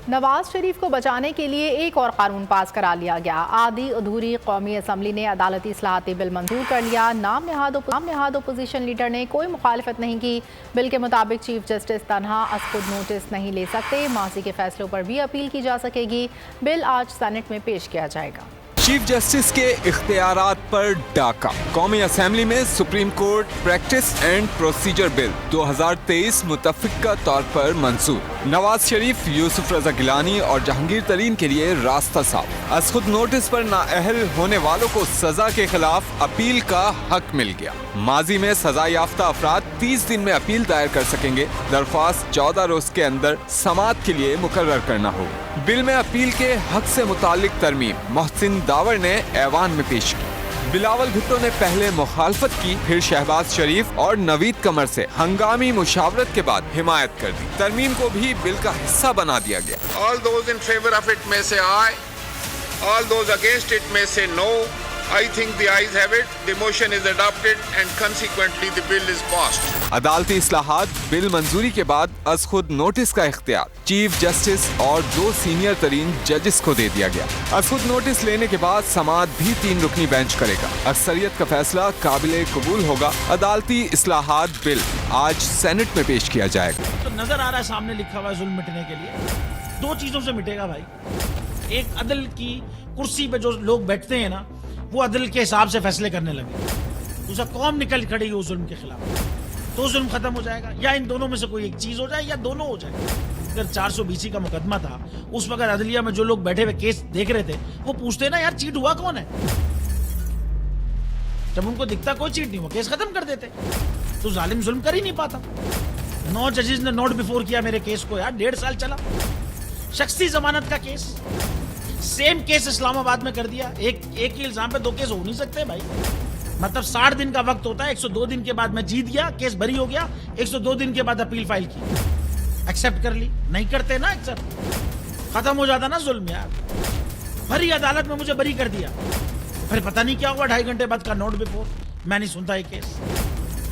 नवाज शरीफ को बचाने के लिए एक और कानून पास करा लिया गया। आधी अधूरी कौमी असम्बली ने अदालती इस्लाहाती बिल मंजूर कर लिया। नाम नहाद अपोजिशन लीडर ने कोई मुखालफत नहीं की। बिल के मुताबिक चीफ जस्टिस तनहा खुद नोटिस नहीं ले सकते। माजी के फैसलों पर भी अपील की जा सकेगी। बिल आज सेनेट में पेश किया जाएगा। चीफ जस्टिस के इख्तियारात पर डाका। कौमी असेंबली में supreme court practice and procedure bill 2023 मुतफ़िक़ा तौर पर मंजूर। नवाज शरीफ, यूसुफ रजा गिलानी और जहांगीर तरीन के लिए रास्ता साफ। अज खुद नोटिस पर नाअहल होने वालों को सजा के खिलाफ अपील का हक मिल गया। माजी में सजा याफ्ता अफराद 30 दिन में अपील दायर कर सकेंगे। दरख्वास्त 14 रोज के अंदर समाअत के लिए मुकर्रर करना होगा। बिल में अपील के हक से मुतालिक तरमीम मोहसिन दावर ने ऐवान में पेश की। बिलावल भुट्टो ने पहले मुखालफत की, फिर शहबाज शरीफ और नवीद कमर से हंगामी मुशावरत के बाद हिमायत कर दी। तरमीम को भी बिल का हिस्सा बना दिया गया। All those in favor of it may say aye. All those against it may say no. I think the ayes have it. The motion is adopted and consequently the bill is passed. अदालती इस्लाहात bill मंजूरी के बाद अज खुद notice का इख्तियार chief justice और 2 senior तरीन जजेस को दे दिया गया। अज खुद नोटिस लेने के बाद समाअत भी 3 रुकनी बेंच करेगा। अक्सरियत का फैसला काबिले कबूल होगा। अदालती इस्लाहात बिल आज सेनेट में पेश किया जाएगा। तो नजर आ रहा है सामने लिखा हुआ है जुल्म मिटने के लिए 2 चीजों से मिटेगा भाई। एक, अदल की कुर्सी पे जो लोग बैठते हैं ना, वो अदल के हिसाब से फैसले करने लगे। दूसरा, कौम निकल खड़ेगी उस जुल्म के खिलाफ, तो जुल्म खत्म हो जाएगा। या इन दोनों में से कोई एक चीज हो जाए या दोनों हो जाए। अगर 420 का मुकदमा था, उस वक्त अदलिया में जो लोग बैठे हुए केस देख रहे थे, वो पूछते ना यार चीट हुआ कौन है। जब उनको दिखता कोई चीट नहीं हुआ, केस खत्म कर देते। तो जालिम जुल्म कर ही नहीं पाता। 9 जजेस ने नोट बिफोर किया मेरे केस को यार, 1.5 साल चला। शख्सी जमानत का केस, सेम केस इस्लामाबाद में कर दिया। एक ही इल्जाम पे 2 केस हो नहीं सकते भाई। मतलब 60 दिन का वक्त होता है। 102 दिन के बाद मैं जीत गया, केस बरी हो गया। 102 दिन के बाद अपील फाइल की, एक्सेप्ट कर ली। नहीं करते ना एक्सेप्ट, खत्म हो जाता ना जुल्म यार। भरी अदालत में मुझे बरी कर दिया, फिर पता नहीं क्या हुआ 2.5 घंटे बाद का नोट बिफोर। मैं नहीं सुनता ये केस,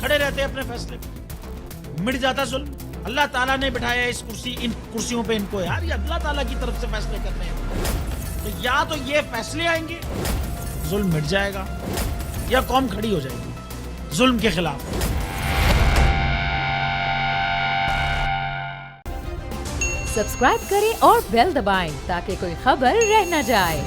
खड़े रहते अपने फैसले पे, मिट जाता जुल्म। अल्लाह ताला ने बिठाया इन कुर्सियों पे इनको यार, ये अल्लाह ताला की तरफ से फैसले करने हैं। तो या तो ये फैसले आएंगे, जुल्म मिट जाएगा, या कौम खड़ी हो जाएगी जुल्म के खिलाफ। सब्सक्राइब करें और बेल दबाएं ताकि कोई खबर रह न जाए।